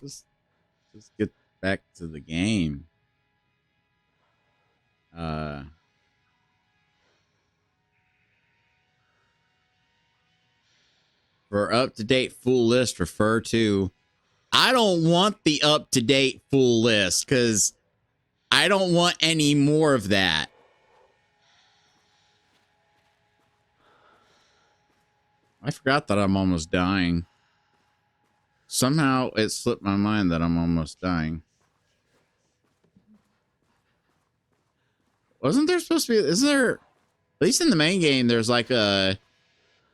Just just get back to the game. Uh for up-to-date full list, refer to. I don't want the up-to-date full list because I don't want any more of that. I forgot that I'm almost dying. Somehow it slipped my mind that I'm almost dying. Wasn't there supposed to be, isn't there, at least in the main game, there's like an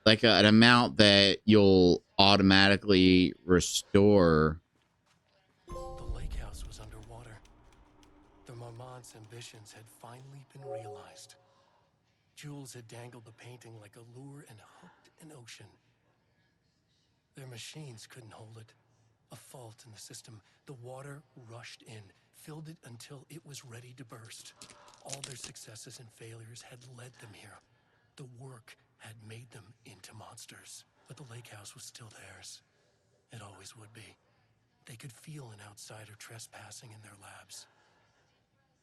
amount that you'll automatically restore. The lake house was underwater. The Marmont's ambitions had finally been realized. Jules had dangled the painting like a lure and hooked an ocean. Their machines couldn't hold it. A fault in the system. The water rushed in, filled it until it was ready to burst. All their successes and failures had led them here. The work had made them into monsters. But the lake house was still theirs. It always would be. They could feel an outsider trespassing in their labs.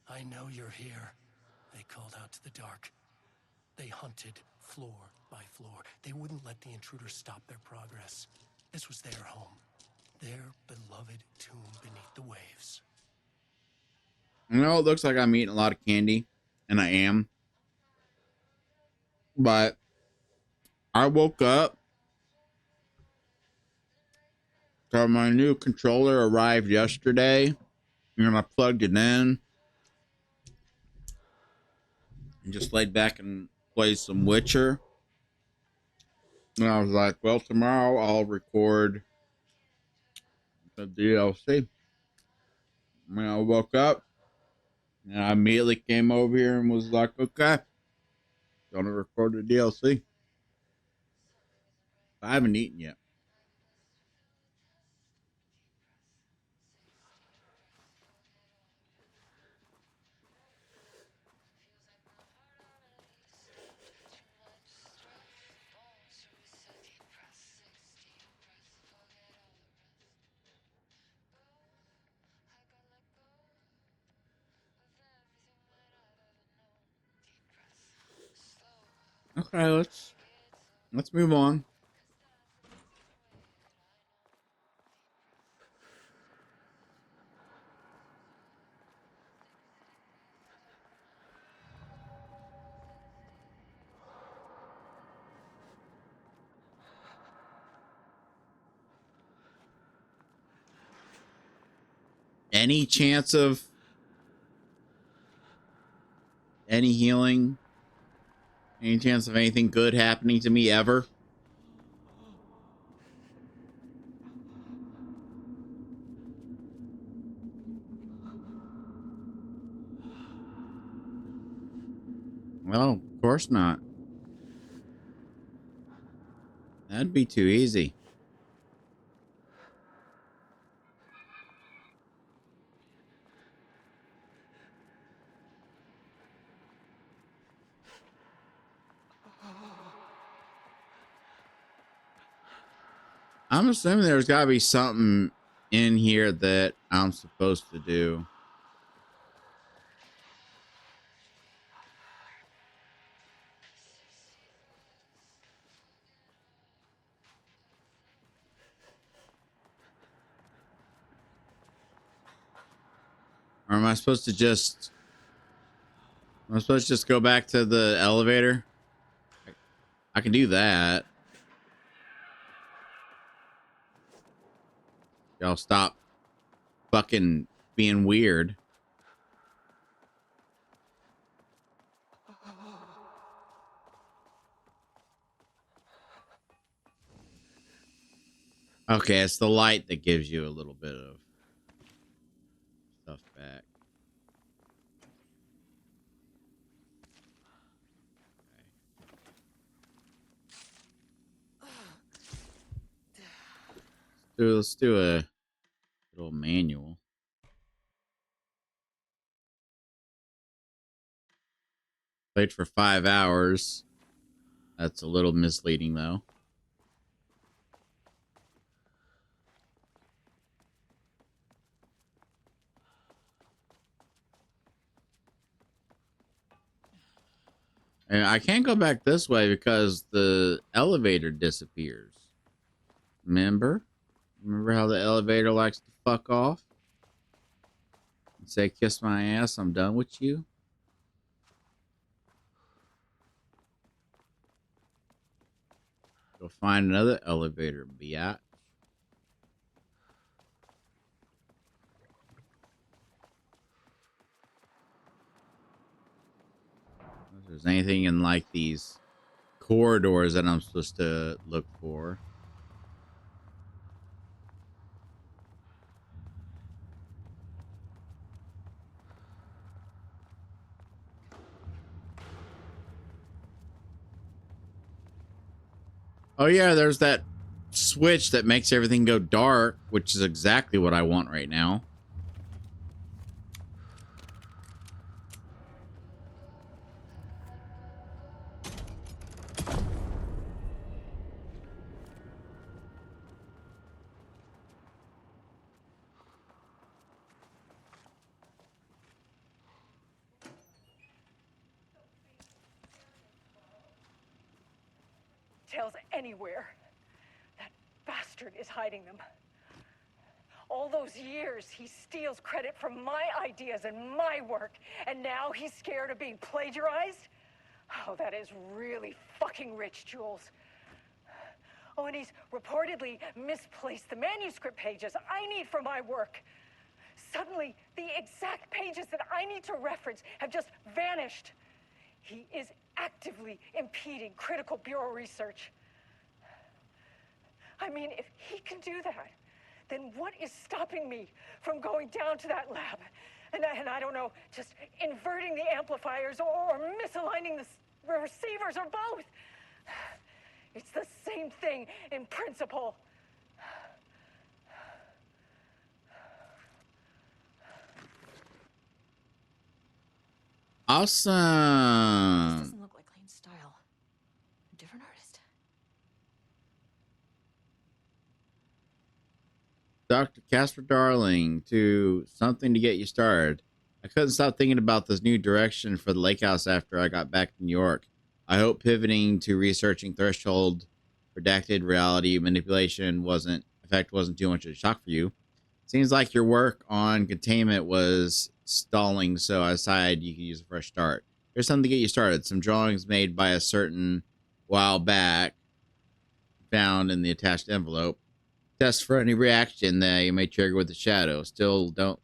I know you're here, they called out to the dark. They hunted floor by floor. They wouldn't let the intruders stop their progress. This was their home, their beloved tomb beneath the waves. You know, it looks like I'm eating a lot of candy, and I am. But I woke up, so my new controller arrived yesterday, and I plugged it in, and just laid back and played some Witcher. And I was like, well, tomorrow I'll record the DLC. When I woke up, and I immediately came over here and was like, okay, gonna record the DLC. I haven't eaten yet. Okay, let's move on. Any chance of any healing? Any chance of anything good happening to me ever? Well, of course not. That'd be too easy. I'm assuming there's got to be something in here that I'm supposed to do. Or am I supposed to just... Am I supposed to just go back to the elevator? I can do that. Y'all stop fucking being weird. Okay, it's the light that gives you a little bit of stuff back. Okay. Let's do a little manual. Played for 5 hours. That's a little misleading, though. And I can't go back this way because the elevator disappears. Remember? Remember how the elevator likes to fuck off? And say, kiss my ass, I'm done with you? Go find another elevator, biatch. If there's anything in like these corridors that I'm supposed to look for. Oh yeah, there's that switch that makes everything go dark, which is exactly what I want right now. Details anywhere. That bastard is hiding them. All those years, he steals credit for my ideas and my work, and now he's scared of being plagiarized? Oh, that is really fucking rich, Jules. Oh, and he's reportedly misplaced the manuscript pages I need for my work. Suddenly, the exact pages that I need to reference have just vanished. He is actively impeding critical bureau research. I mean, if he can do that, then what is stopping me from going down to that lab? And I don't know, just inverting the amplifiers or misaligning the receivers or both. It's the same thing in principle. This Awesome. doesn't look like Lane's style. A different artist. Dr. Casper Darling to something to get you started. I couldn't stop thinking about this new direction for the lake house after I got back to New York. I hope pivoting to researching threshold redacted reality manipulation wasn't too much of a shock for you. Seems like your work on containment was stalling, so I decided you could use a fresh start. Here's something to get you started. Some drawings made by a certain while back found in the attached envelope. Test for any reaction that you may trigger with the shadow. Still don't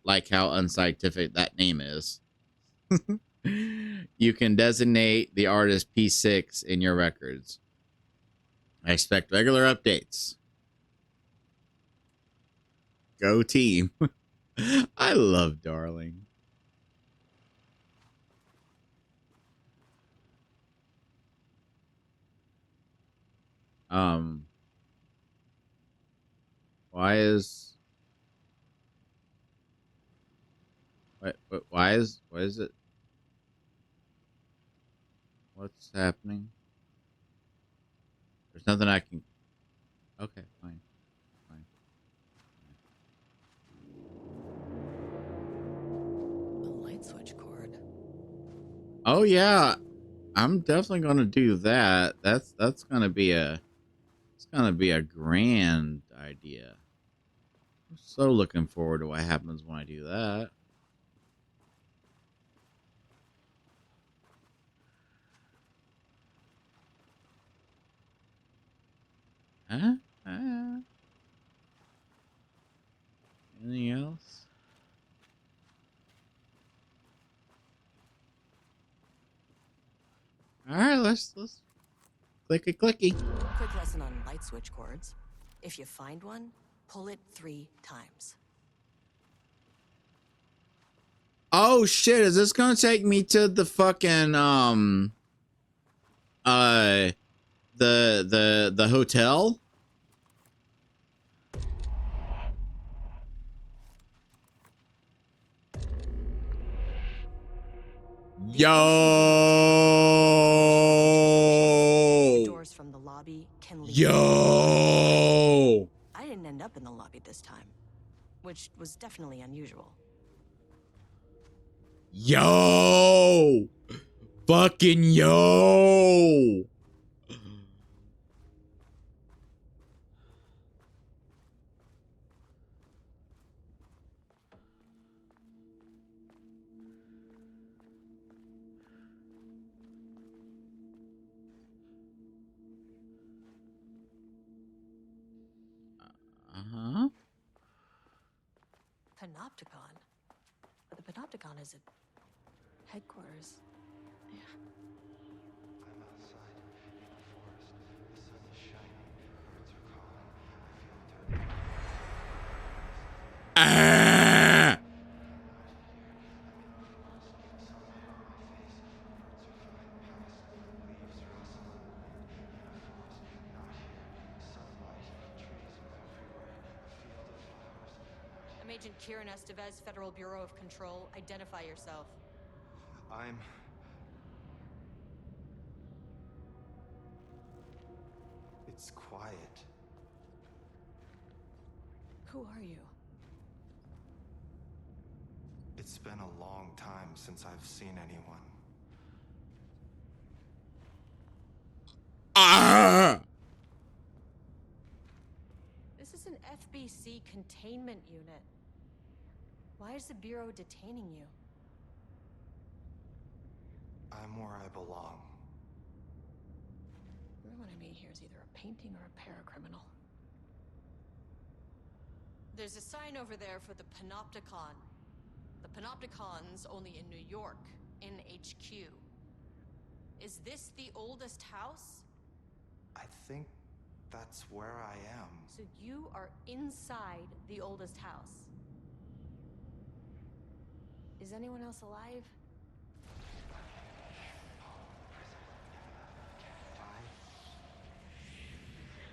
like how unscientific that name is. You can designate the artist P6 in your records. I expect regular updates. Go team. I love Darling. Um, why is why is it? What's happening? There's nothing I can. Okay, fine. A light switch cord. Oh yeah, I'm definitely gonna do that. That's gonna be a grand idea. I'm so looking forward to what happens when I do that. Huh? Anything else? All right, let's clicky clicky. Quick lesson on light switch cords. If you find one, pull it 3 times. Oh shit! Is this gonna take me to the fucking uh the hotel? The Yo! doors from the lobby can lead. Yo! I didn't end up in the lobby this time, which was definitely unusual. Yo! Fucking yo. Uh-huh. Panopticon? But the Panopticon is at headquarters. Yeah. I'm outside in the forest. The sun is shining. Birds are calling. I feel dirty. Ah! I'm Agent Kiran Estevez, Federal Bureau of Control. Identify yourself. It's quiet. Who are you? It's been a long time since I've seen anyone. Ah! This is an FBC containment unit. Why is the Bureau detaining you? I'm where I belong. Everyone I meet here is either a painting or a paracriminal. There's a sign over there for the Panopticon. The Panopticon's only in New York, in HQ. Is this the oldest house? I think that's where I am. So you are inside the oldest house. Is anyone else alive? I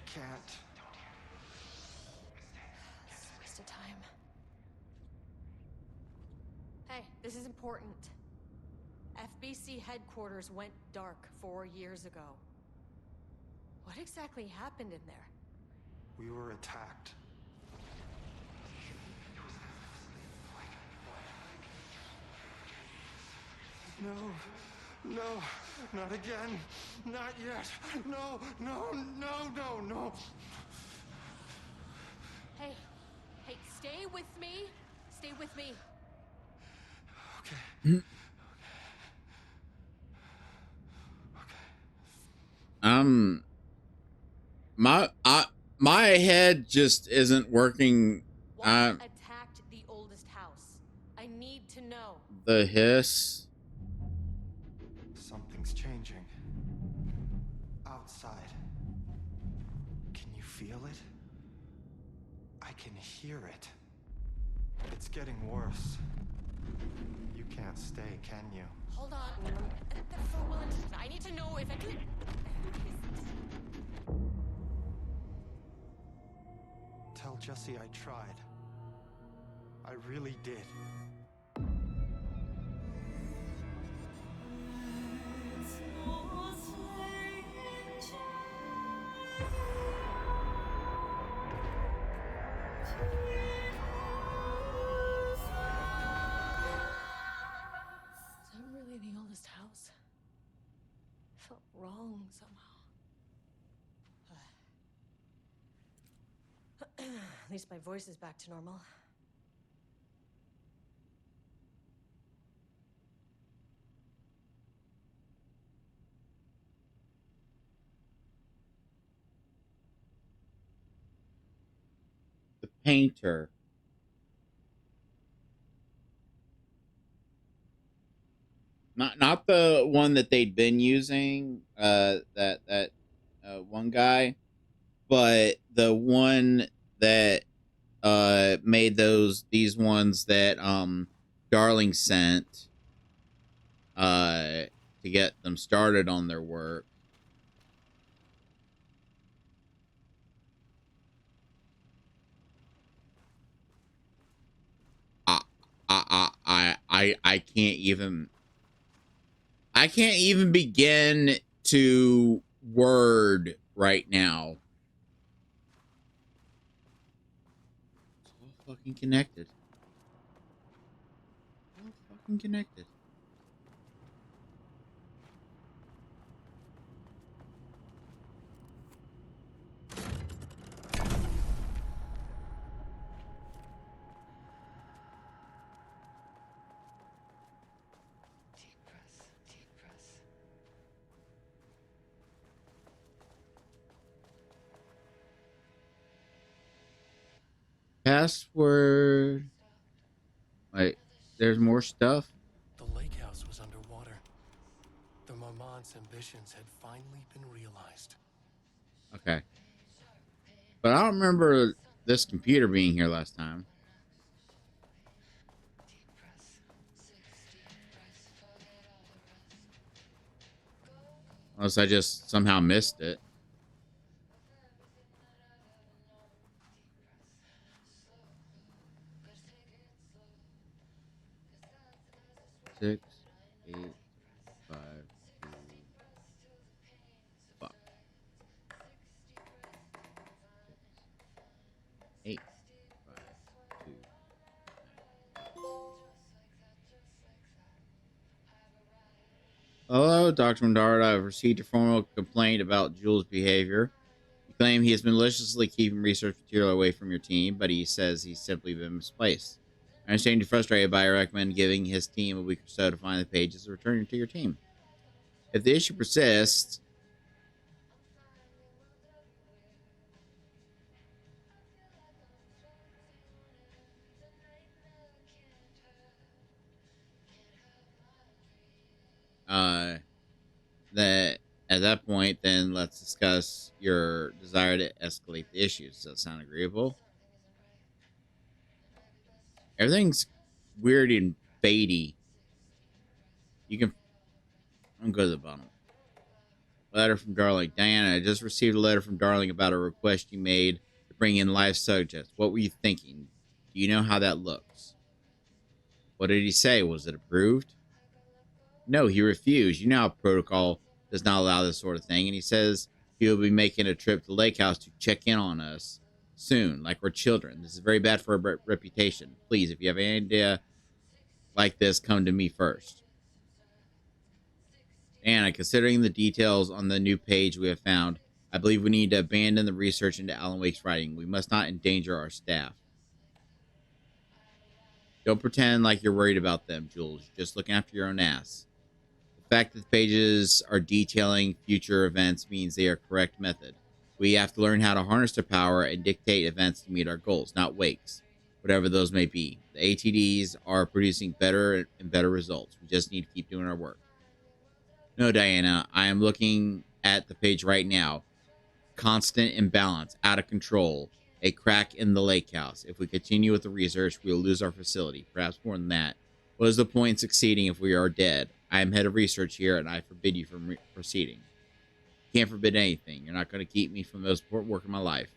can't. This is a waste of time. Hey, this is important. FBC headquarters went dark 4 years ago. What exactly happened in there? We were attacked. No, not again. Not yet. No. Hey, stay with me. Stay with me. Okay. My head just isn't working. What attacked the oldest house? I need to know. The hiss. Something's changing. Outside. Can you feel it? I can hear it. It's getting worse. You can't stay, can you? Hold on. For Wellington, I need to know if I can. Tell Jesse I tried. I really did. Is that really the oldest house? It felt wrong somehow. At least my voice is back to normal. The painter. Not the one that they'd been using, that one guy, but the one that made these ones that Darling sent to get them started on their work. I can't even begin to word right now. It's all fucking connected. All fucking connected. password. Like, there's more stuff. The lake house was underwater. The Marmont's ambitions had finally been realized. Okay. But I don't remember this computer being here last time. Unless I just somehow missed it. 6, 8, 5, 2. Fuck. 8, 5, 2. Hello, Dr. Mendard. I've received a formal complaint about Jules' behavior. You claim he has been maliciously keeping research material away from your team, but he says he's simply been misplaced. I understand you're frustrated by it. I recommend giving his team a week or so to find the pages and returning to your team. If the issue persists, that at that point, then let's discuss your desire to escalate the issues. Does that sound agreeable? Everything's weird and fadey. You can. I'm go to the bottom. Letter from Darling. Diana, I just received a letter from Darling about a request you made to bring in live subjects. What were you thinking? Do you know how that looks? What did he say? Was it approved? No, he refused. You know how protocol does not allow this sort of thing. And he says he will be making a trip to the lake house to check in on us soon, like we're children. This is very bad for our reputation. Please, if you have any idea like this, come to me first. Anna, considering the details on the new page we have found, I believe we need to abandon the research into Alan Wake's writing. We must not endanger our staff. Don't pretend like you're worried about them, Jules. You're just looking after your own ass. The fact that the pages are detailing future events means they are correct method. We have to learn how to harness their power and dictate events to meet our goals, not Wakes, whatever those may be. The ATDs are producing better and better results. We just need to keep doing our work. No, Diana, I am looking at the page right now. Constant imbalance, out of control, a crack in the lake house. If we continue with the research, we will lose our facility. Perhaps more than that. What is the point in succeeding if we are dead? I am head of research here, and I forbid you from proceeding. You can't forbid anything. You're not going to keep me from the most important work of my life.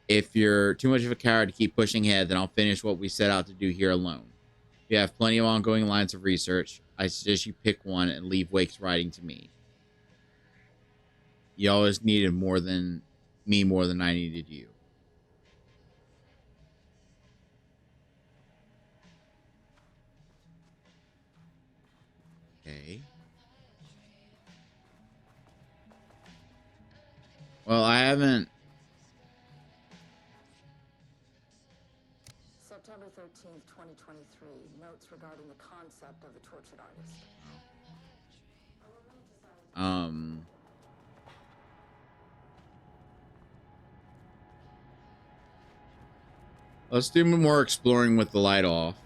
If you're too much of a coward to keep pushing ahead, then I'll finish what we set out to do here alone. You have plenty of ongoing lines of research. I suggest you pick one and leave Wake's writing to me. You always needed more than me more than I needed you. Okay. Well, I haven't. September 13th, 2023. Notes regarding the concept of the tortured artist. Let's do more exploring with the light off.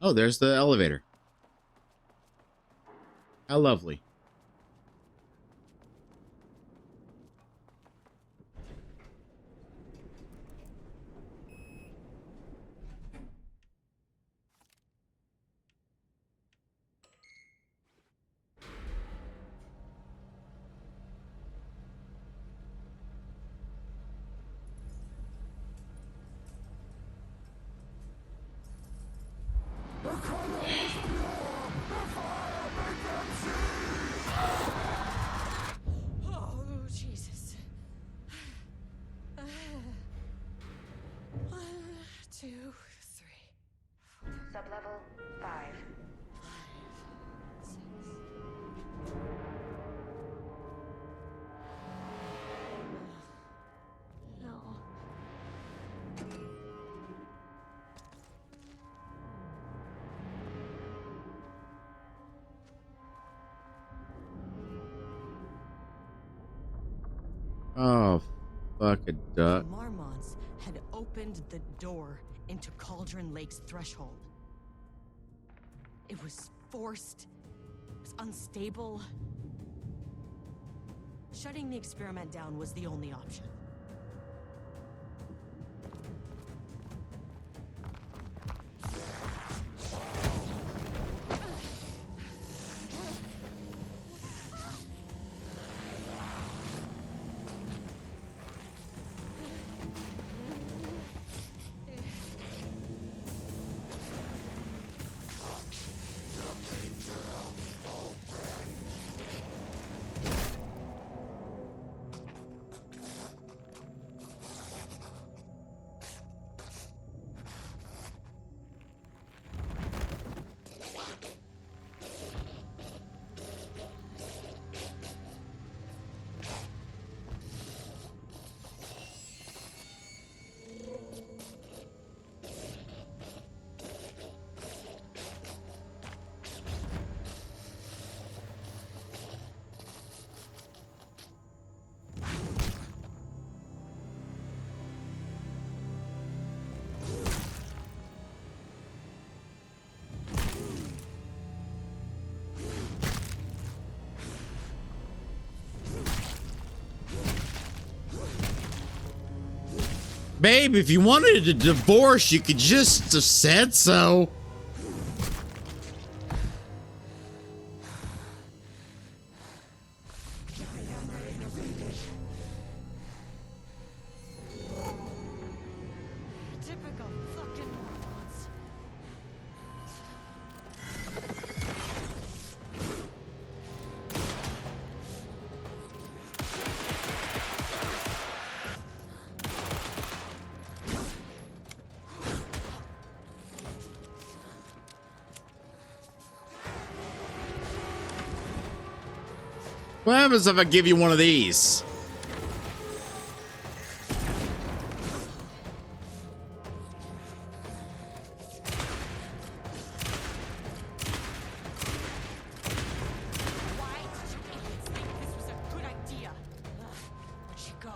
Oh, there's the elevator. How lovely. 2, 3, Sublevel 5. 6. No. Oh, fuck a duck. The Marmonts had opened the door into Cauldron Lake's threshold. It was forced. It was unstable. Shutting the experiment down was the only option. Babe, if you wanted a divorce, you could just have said so. Typical fucking Marmonts. What happens if I give you one of these? Why did you idiots think this was a good idea? Where'd she go?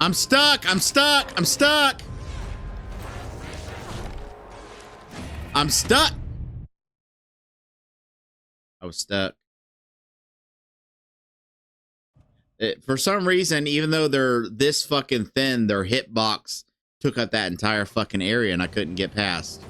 I'm stuck. I'm stuck. I'm stuck. I'm stuck. I was stuck. For some reason, even though they're this fucking thin, their hitbox took up that entire fucking area and I couldn't get past.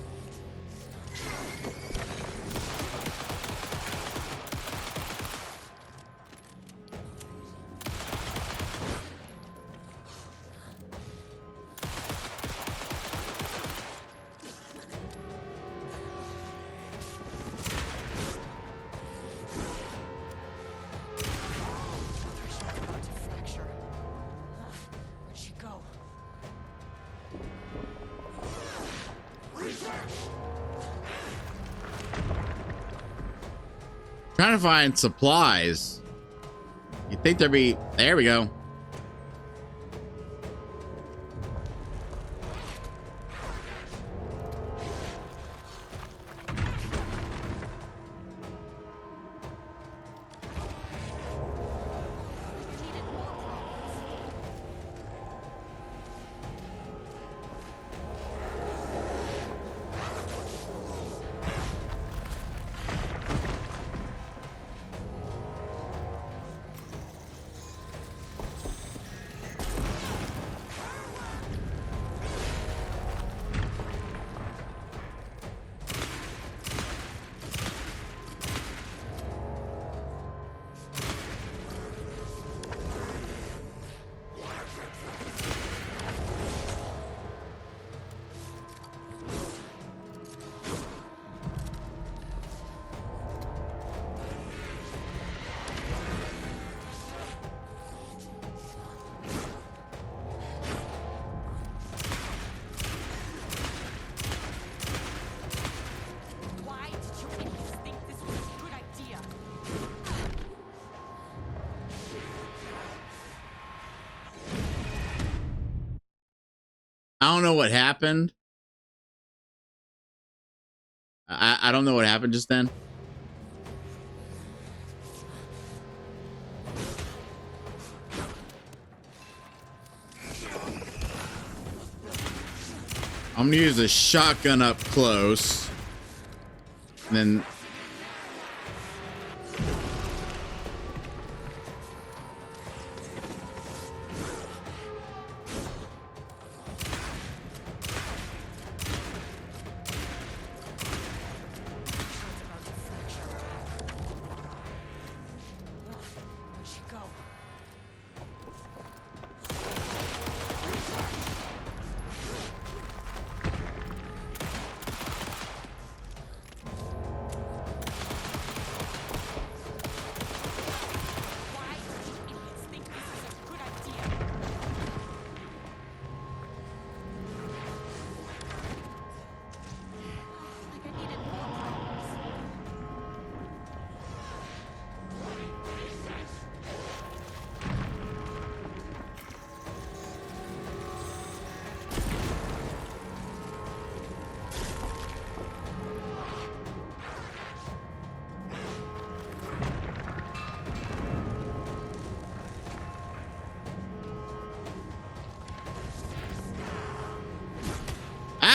About to fracture. Where'd she go? Trying to find supplies. You'd think there'd be... There we go. I don't know what happened. I don't know what happened just then. I'm gonna use a shotgun up close. And then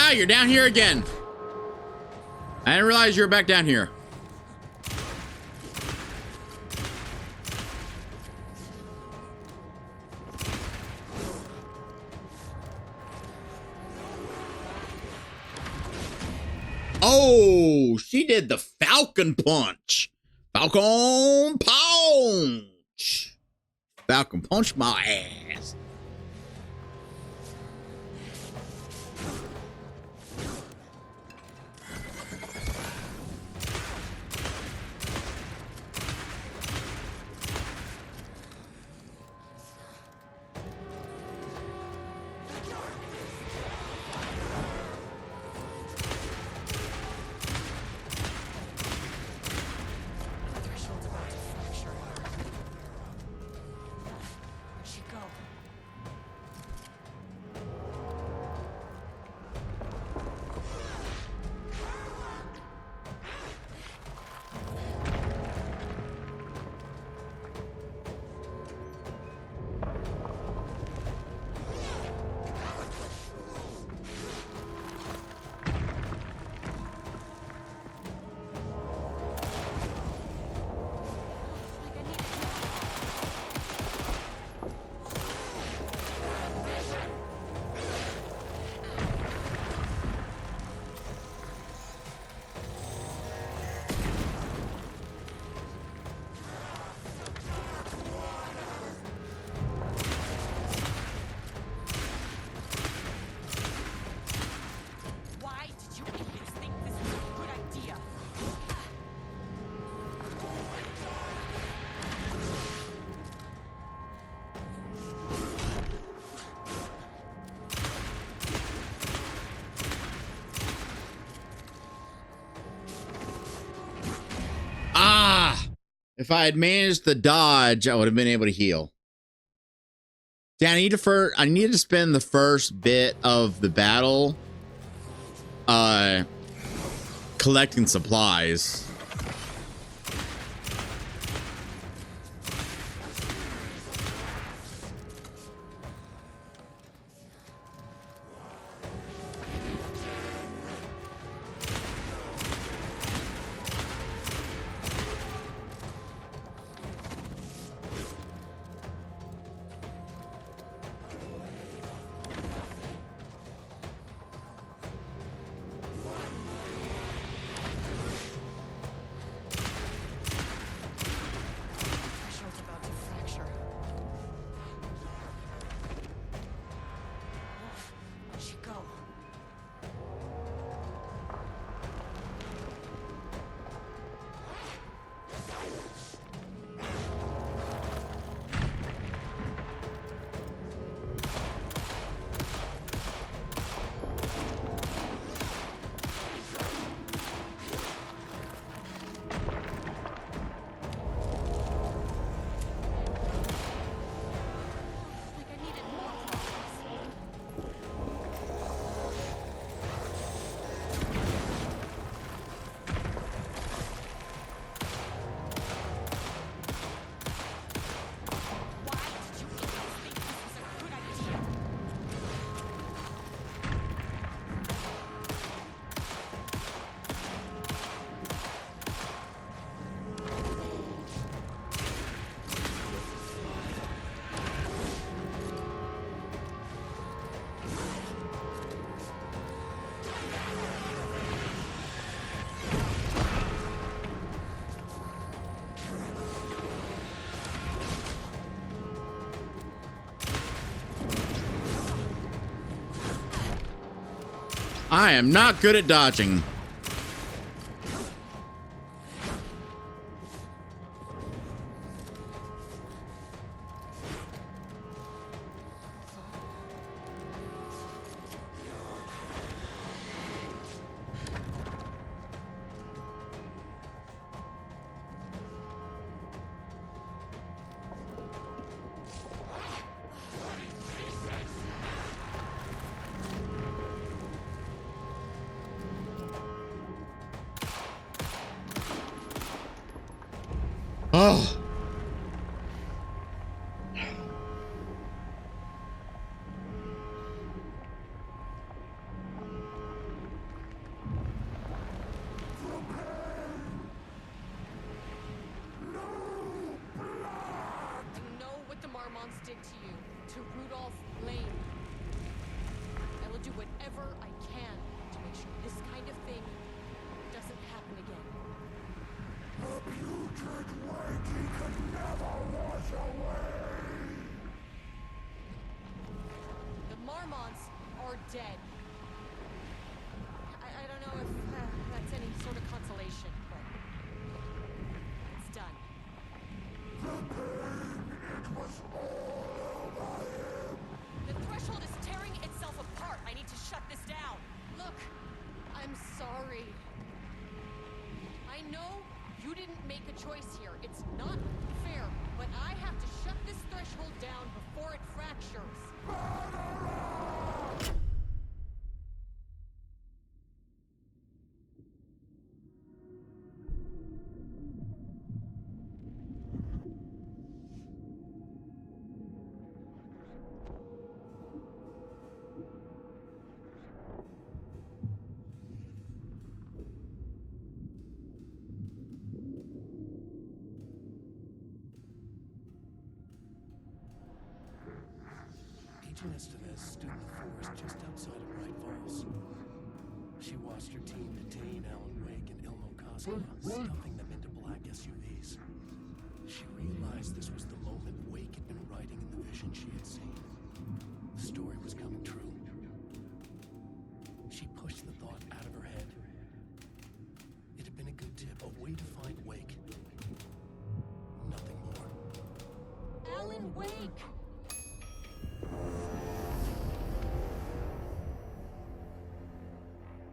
ah, you're down here again. I didn't realize you were back down here. Oh, she did the Falcon Punch. Falcon Punch. Falcon Punch my ass. If I had managed the dodge, I would have been able to heal. Dan, I need to spend the first bit of the battle collecting supplies. I am not good at dodging. Oh. You know what the Marmonts did to you, to Rudolph Lane. I will do whatever I can to make sure this kind of thing doesn't happen again. The putrid wake he could never wash away. The Marmonts are dead. I don't know if that's any sort of consolation, but it's done. The pain, it was all over him. The threshold is tearing itself apart. I need to shut this down. Look, I'm sorry. I know you didn't make a choice here. It's not fair, but I have to shut this threshold down before it fractures. Agent Estevez stood in the forest just outside of Bright Falls. She watched her team detain Alan Wake and Ilmo Cosgrove, stuffing them into black SUVs. She realized this was the moment Wake had been writing in the vision she had seen. The story was coming true. She pushed the thought out of her head. It had been a good tip, a way to find Wake. Nothing more. Alan Wake!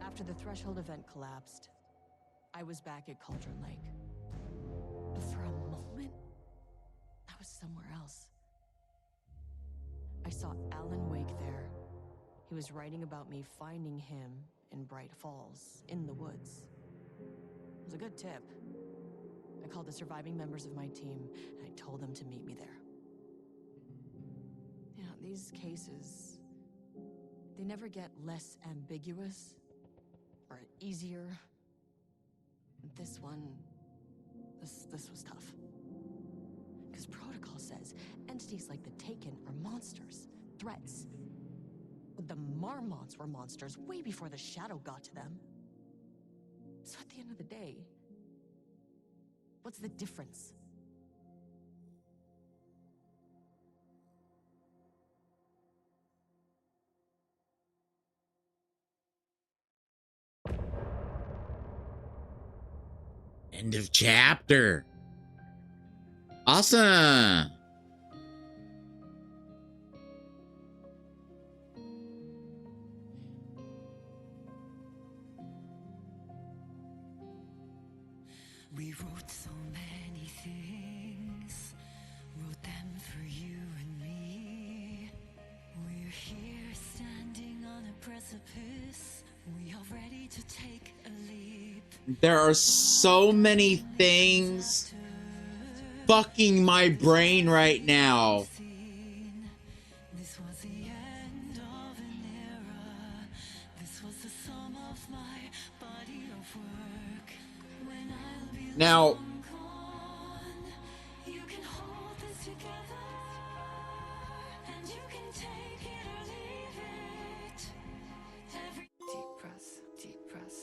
After the threshold event collapsed, I was back at Cauldron Lake. But for a moment, I was somewhere else. I saw Alan Wake there. He was writing about me finding him in Bright Falls, in the woods. It was a good tip. I called the surviving members of my team, and I told them to meet me there. You know, these cases, they never get less ambiguous or easier. This one, this was tough. Because protocol says entities like the Taken are monsters, threats. But the Marmonts were monsters way before the Shadow got to them. So at the end of the day, what's the difference? End of chapter. Awesome. We wrote so many things, wrote them for you and me. We're here standing on a precipice. We are ready to take a leap. There are so many things fucking my brain right now. This was the end of an era. This was the sum of my body of work. When I'll be Now, long gone, you can hold this together, and you can take it or leave it. Every deep breath, deep breath.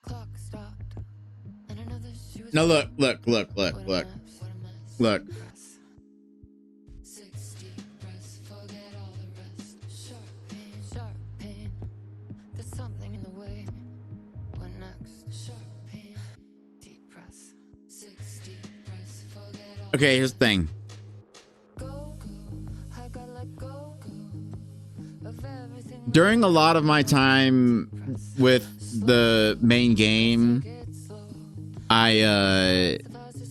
Clock stopped, and another she was now look. what a mess. Look. Sharp pain. There's something in the way. What next? Sharp pain. Deep press. 60 press. Forget all. Okay, here's the thing. I gotta let go of everything. During a lot of my time with the main game, I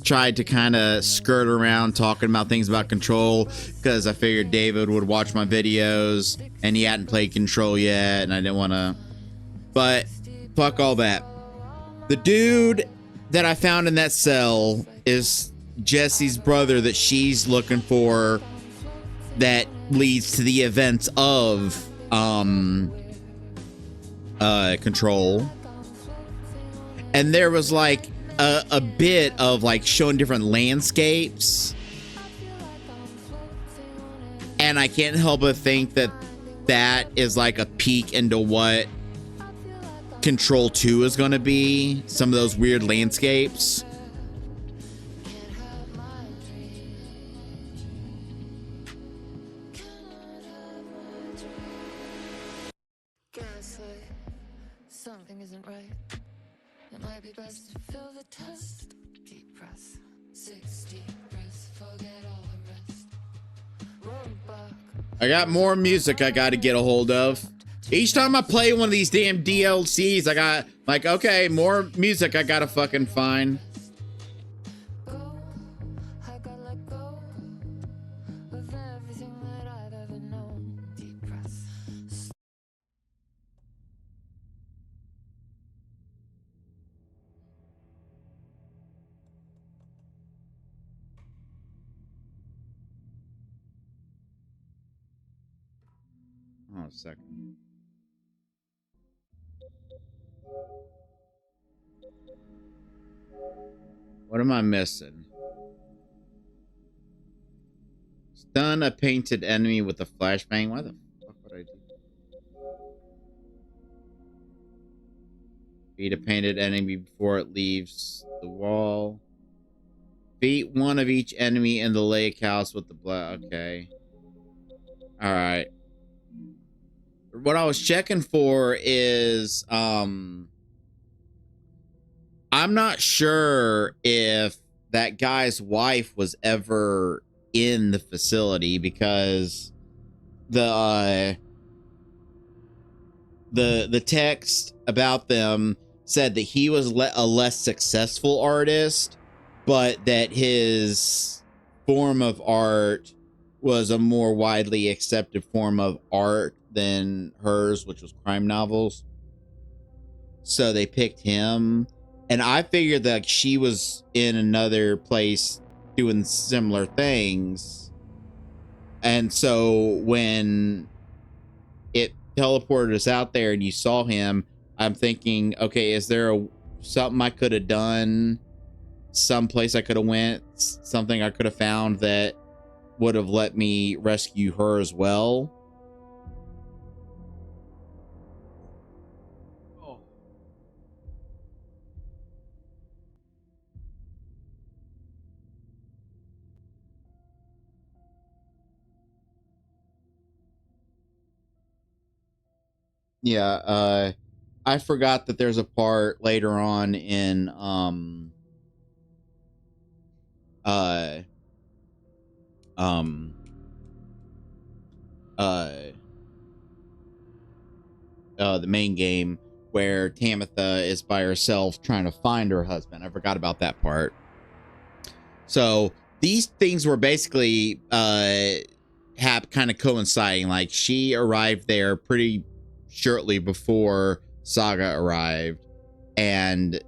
tried to kind of skirt around talking about things about Control because I figured David would watch my videos and he hadn't played Control yet and I didn't want to. But fuck all that. The dude that I found in that cell is Jesse's brother that she's looking for, that leads to the events of Control. And there was like a bit of like showing different landscapes, and I can't help but think that that is like a peek into what Control 2 is going to be. Some of those weird landscapes. Gaslight. Something isn't right. It might be best to fill the test. Deep press. 60 press. Forget all the rest. Roadblock. I got more music I got to get a hold of. Each time I play one of these damn DLCs, I got like, okay, more music I gotta fucking find. I gotta let go of everything that I've ever known. Deep press. Oh, a second. What am I missing? Stun a painted enemy with a flashbang. Why the fuck would I do that? Beat a painted enemy before it leaves the wall. Beat one of each enemy in the lake house with the blood. Okay. Alright. What I was checking for is I'm not sure if that guy's wife was ever in the facility, because the text about them said that he was a less successful artist, but that his form of art was a more widely accepted form of art than hers, which was crime novels. So they picked him. And I figured that she was in another place doing similar things. And so when it teleported us out there and you saw him, I'm thinking, okay, is there something I could have done? Someplace I could have went? Something I could have found that would have let me rescue her as well? Yeah, I forgot that there's a part later on in uh the main game where Tamitha is by herself trying to find her husband. I forgot about that part. So these things were basically kind of coinciding. Like, she arrived there pretty shortly before Saga arrived, and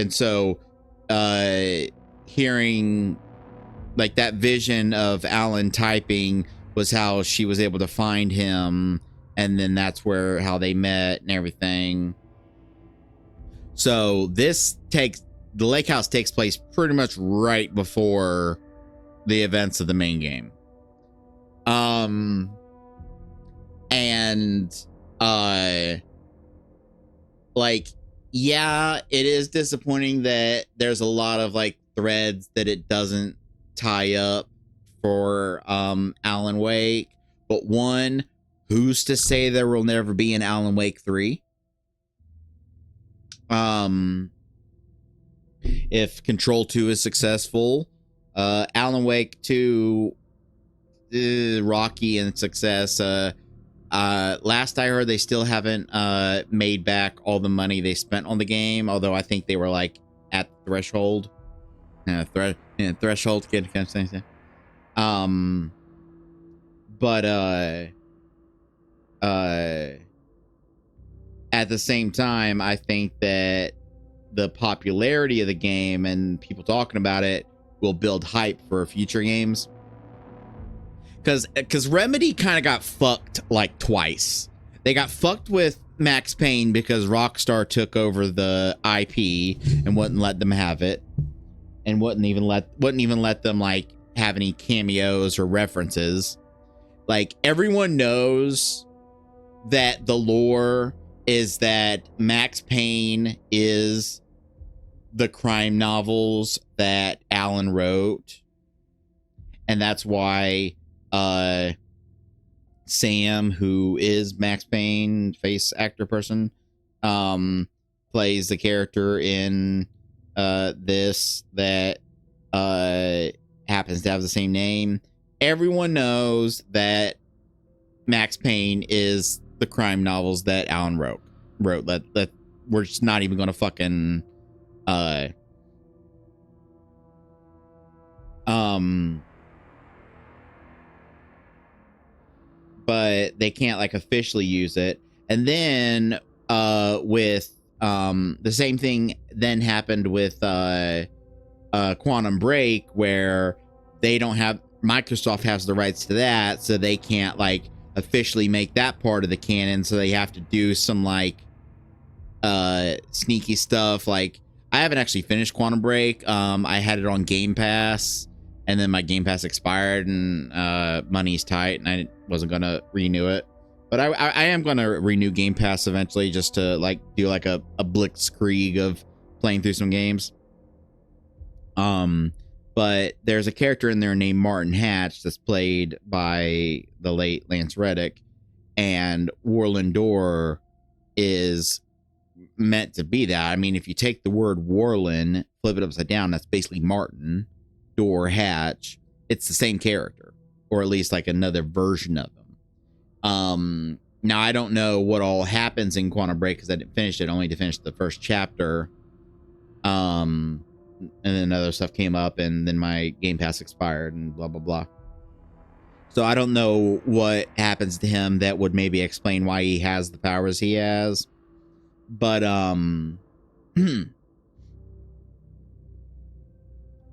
so hearing like that vision of Alan typing was how she was able to find him, and then that's how they met and everything. So the lake house takes place pretty much right before the events of the main game. And like, yeah, it is disappointing that there's a lot of like threads that it doesn't tie up for Alan Wake, but one, who's to say there will never be an Alan Wake 3? If Control 2 is successful, Alan Wake 2, rocky in success. Last I heard, they still haven't made back all the money they spent on the game, although I think they were like at the threshold. Threshold, kid. But at the same time, I think that the popularity of the game and people talking about it will build hype for future games. Because Remedy kind of got fucked like twice. They got fucked with Max Payne because Rockstar took over the IP and wouldn't let them have it, and wouldn't even let them like have any cameos or references. Like, everyone knows that the lore is that Max Payne is the crime novels that Alan wrote, and that's why Sam, who is Max Payne face actor person, plays the character in this that happens to have the same name. Everyone knows that Max Payne is the crime novels that Alan wrote. That we're just not even gonna fucking but they can't like officially use it. And then with the same thing then happened with Quantum Break, where they don't have, Microsoft has the rights to that, so they can't like officially make that part of the canon, so they have to do some like sneaky stuff. Like, I haven't actually finished Quantum Break. I had it on Game Pass, and then my Game Pass expired, and money's tight, and I wasn't gonna renew it. But I am gonna renew Game Pass eventually, just to like do like a blitzkrieg of playing through some games. But there's a character in there named Martin Hatch that's played by the late Lance Reddick, and Warland Door is meant to be that. I mean, if you take the word Warland, flip it upside down, that's basically Martin, Door, Hatch. It's the same character, or at least like another version of him. Now I don't know what all happens in Quantum Break because I didn't finish it, only to finish the first chapter. And then other stuff came up, and then my Game Pass expired, and blah blah blah. So I don't know what happens to him that would maybe explain why he has the powers he has. But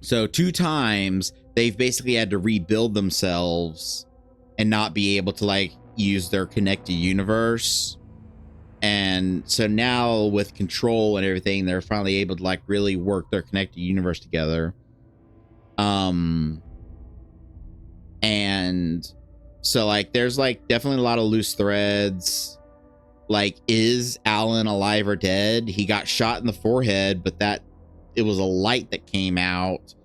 so 2 times they've basically had to rebuild themselves and not be able to like use their connected universe. And so now with Control and everything, they're finally able to like really work their connected universe together. And so like there's like definitely a lot of loose threads. Like, is Alan alive or dead? He got shot in the forehead, but that it was a light that came out.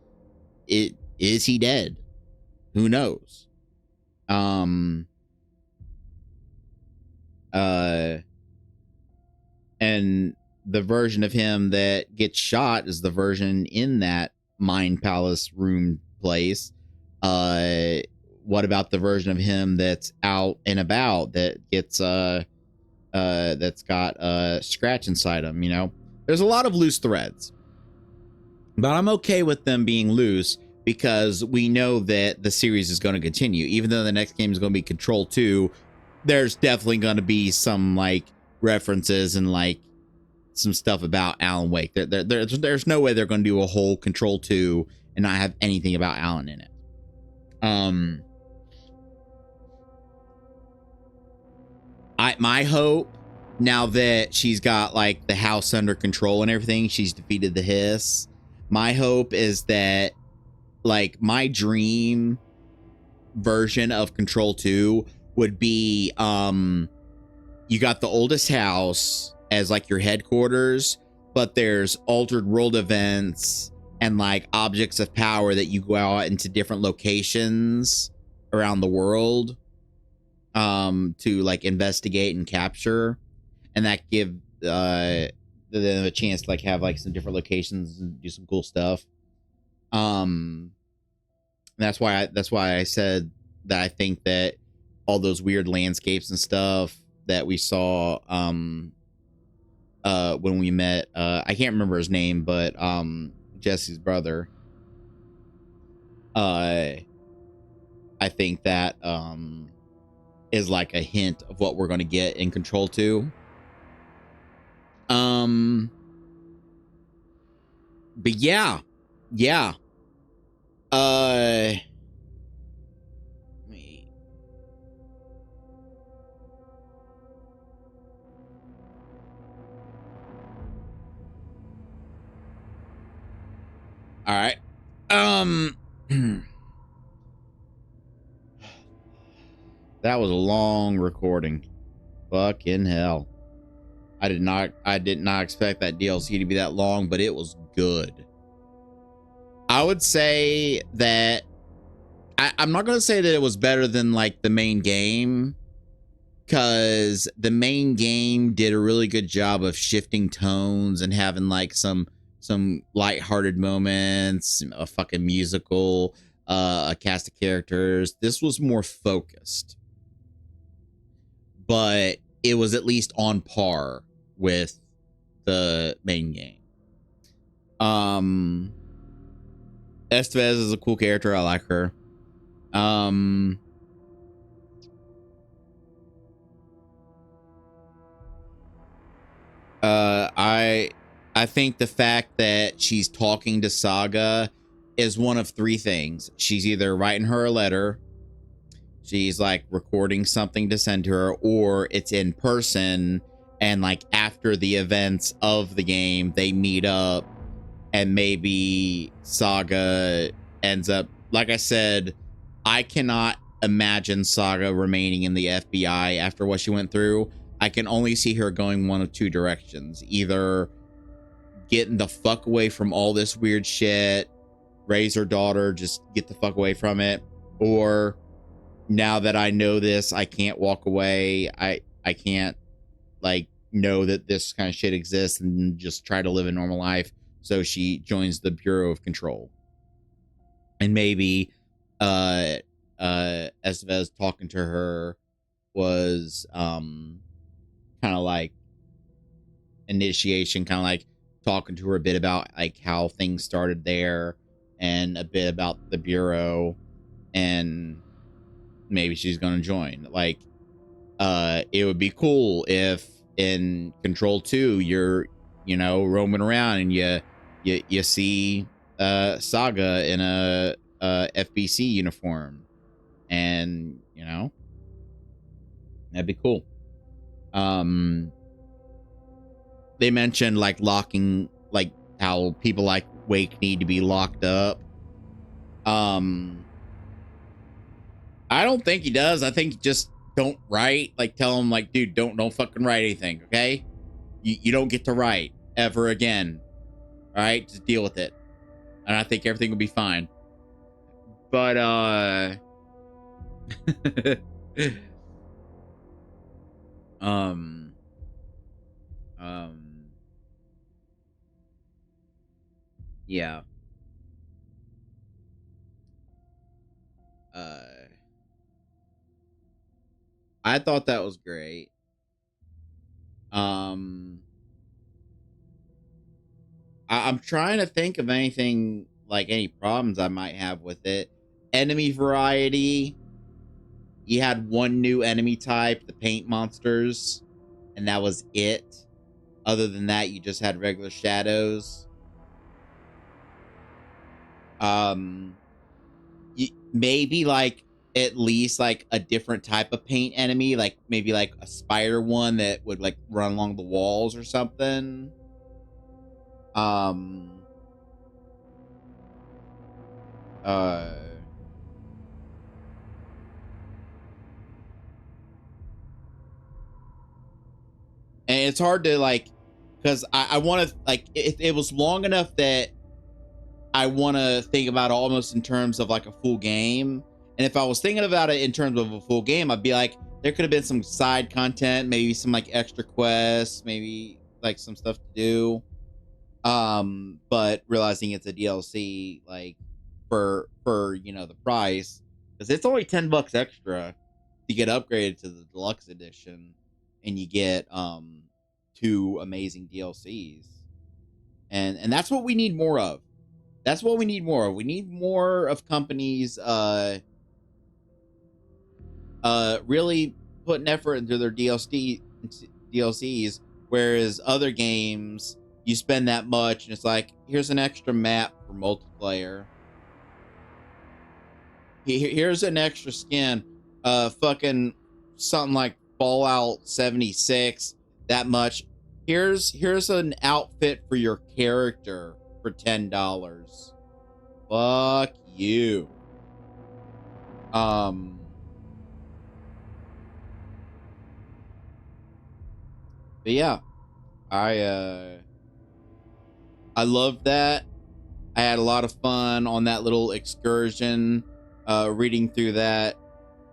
Is he dead? Who knows? And the version of him that gets shot is the version in that Mind Palace room place. What about the version of him that's out and about that gets that's got a scratch inside him? You know, there's a lot of loose threads, but I'm okay with them being loose because we know that the series is going to continue. Even though the next game is going to be Control 2, there's definitely going to be some like references and like some stuff about Alan Wake. There's no way they're going to do a whole Control 2 and not have anything about Alan in it. My hope, now that she's got like the house under control and everything, she's defeated the Hiss. My hope is that like my dream version of Control 2 would be you got the oldest house as like your headquarters, but there's altered world events and like objects of power that you go out into different locations around the world to like investigate and capture, and that give them a chance to like have like some different locations and do some cool stuff. That's why I said that I think that all those weird landscapes and stuff that we saw when we met I can't remember his name, but Jesse's brother, I think that is like a hint of what we're going to get in Control 2. But yeah. All right. That was a long recording. Fucking hell. I did not expect that DLC to be that long, but it was good. I would say that I'm not going to say that it was better than like the main game, because the main game did a really good job of shifting tones and having like some lighthearted moments, a fucking musical, a cast of characters. This was more focused, but it was at least on par with the main game. Estevez is a cool character. I like her. I think the fact that she's talking to Saga is one of three things. She's either writing her a letter, she's like recording something to send to her, or it's in person, and like after the events of the game, they meet up, and maybe Saga ends up, like I said, I cannot imagine Saga remaining in the FBI after what she went through. I can only see her going one of two directions. Either getting the fuck away from all this weird shit, raise her daughter, just get the fuck away from it, or now that I know this, I can't walk away. I can't like know that this kind of shit exists and just try to live a normal life. So she joins the Bureau of Control. And maybe Estevez talking to her was kind of like initiation, kind of like talking to her a bit about like how things started there and a bit about the Bureau, and maybe she's gonna join. Like it would be cool if in Control 2 you're, you know, roaming around and you see Saga in a FBC uniform, and you know, that'd be cool. They mentioned like locking, like how people like Wake need to be locked up. I don't think he does. I think just don't write. Like tell him like, dude, don't fucking write anything, okay? You don't get to write ever again. All right, just deal with it, and I think everything will be fine. But yeah. I thought that was great. I'm trying to think of anything, like any problems I might have with it. Enemy variety. You had one new enemy type, the paint monsters, and that was it. Other than that, you just had regular shadows. Maybe like at least like a different type of paint enemy, like maybe like a spider one that would like run along the walls or something. And it's hard to like, because I want to like it was long enough that I want to think about it almost in terms of like a full game. And if I was thinking about it in terms of a full game, I'd be like, there could have been some side content, maybe some like extra quests, maybe like some stuff to do. But realizing it's a DLC, like for you know the price, because it's only $10 extra to get upgraded to the deluxe edition, and you get 2 amazing DLCs, and that's what we need more of. That's what we need more of. We need more of companies really putting effort into their DLCs, whereas other games you spend that much and it's like, here's an extra map for multiplayer. Here's an extra skin. Fucking something like Fallout 76, that much. Here's an outfit for your character for $10. Fuck you. But yeah, I love that. I had a lot of fun on that little excursion, reading through that.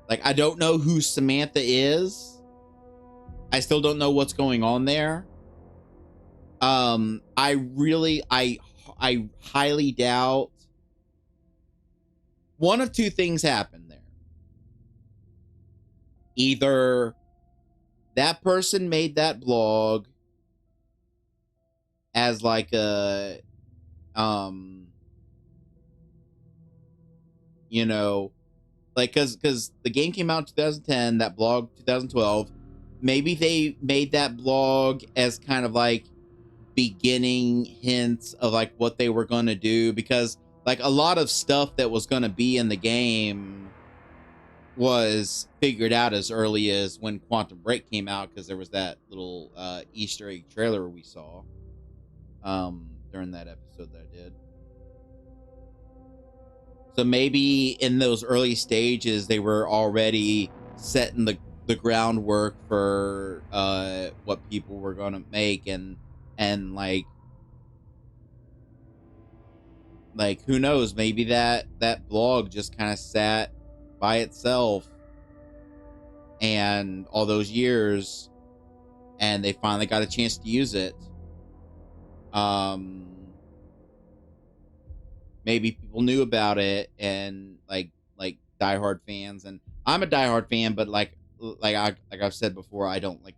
Like, I don't know who Samantha is. I still don't know what's going on there. I highly doubt one of two things happened there. Either that person made that blog as like a you know, like because the game came out in 2010, that blog 2012. Maybe they made that blog as kind of like beginning hints of like what they were going to do, because like a lot of stuff that was going to be in the game was figured out as early as when Quantum Break came out, because there was that little Easter egg trailer we saw during that episode that I did. So maybe in those early stages they were already setting the groundwork for what people were going to make, and like who knows, maybe that blog just kind of sat by itself and all those years, and they finally got a chance to use it. Maybe people knew about it, and like diehard fans, and I'm a diehard fan, but like I've said before, I don't like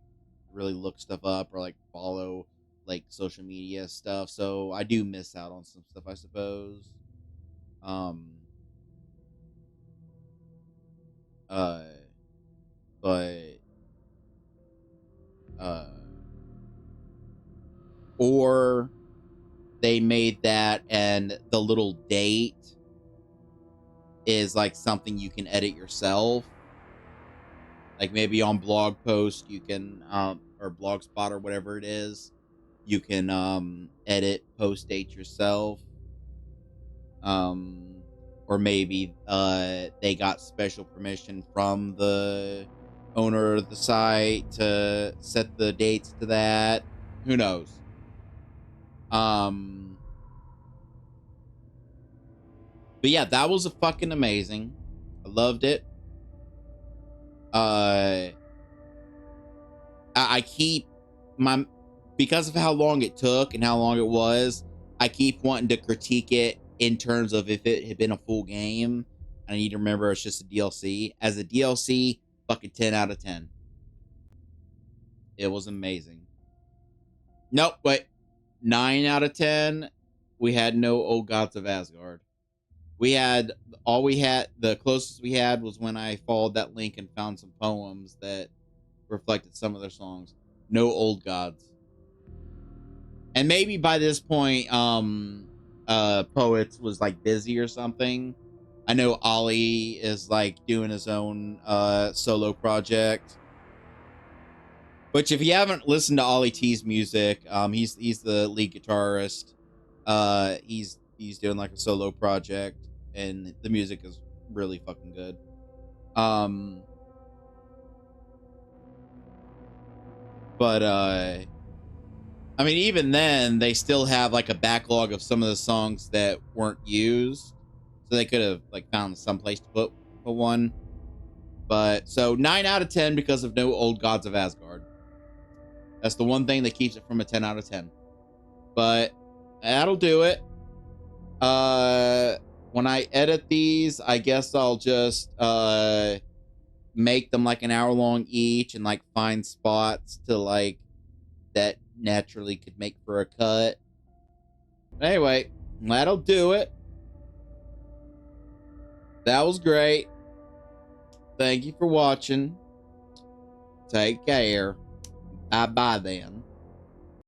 really look stuff up or like follow like social media stuff, so I do miss out on some stuff, I suppose. Um uh but uh or they made that and the little date is like something you can edit yourself. Like maybe on blog post you can or Blogspot or whatever it is, you can edit post date yourself. Or maybe they got special permission from the owner of the site to set the dates to that. Who knows? But yeah, that was a fucking amazing. I loved it. I keep my, because of how long it took and how long it was, I keep wanting to critique it in terms of if it had been a full game. I need to remember it's just a DLC. As a DLC, fucking 10 out of 10. It was amazing. Nope, wait. 9 out of 10. We had no Old Gods of Asgard. We had, all we had, the closest we had was when I followed that link and found some poems that reflected some of their songs. No Old Gods. And maybe by this point, Poets was like busy or something. I know Ollie is like doing his own solo project. Which, if you haven't listened to Ollie T's music, he's the lead guitarist. He's doing like a solo project, and the music is really fucking good. But I mean, even then, they still have like a backlog of some of the songs that weren't used, so they could have like found some place to put one. But so 9 out of 10 because of no old gods of Asgard. That's the one thing that keeps it from a 10 out of 10. But that'll do it. When I edit these, I guess I'll just make them like an hour long each and like find spots to like that naturally could make for a cut. But anyway, that'll do it. That was great. Thank you for watching. Take care. Bye bye then.